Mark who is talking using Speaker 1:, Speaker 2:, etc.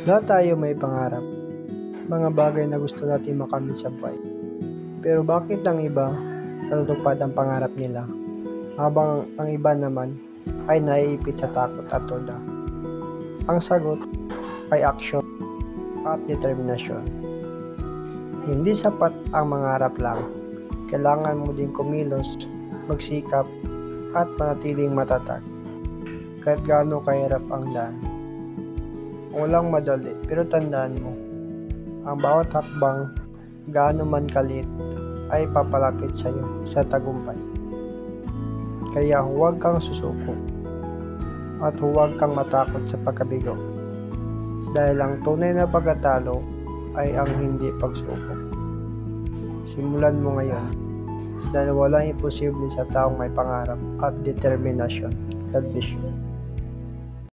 Speaker 1: Lahat tayo may pangarap, mga bagay na gusto natin makamit sa buhay. Pero bakit ang iba natutupad ang pangarap nila, habang ang iba naman ay naiipit sa takot at duda? Ang sagot ay aksyon at determinasyon. Hindi sapat ang mangarap lang. Kailangan mo din kumilos, magsikap, at manatiling matatag. Kahit gaano kahirap ang daan. Walang madali, pero tandaan mo, ang bawat hakbang, gaano man kalit, ay papalapit sa iyo sa tagumpay. Kaya huwag kang susuko at huwag kang matakot sa pagkabigo. Dahil ang tunay na pagkatalo ay ang hindi pagsuko. Simulan mo ngayon dahil walang imposible sa taong may pangarap at determinasyon. God bless you.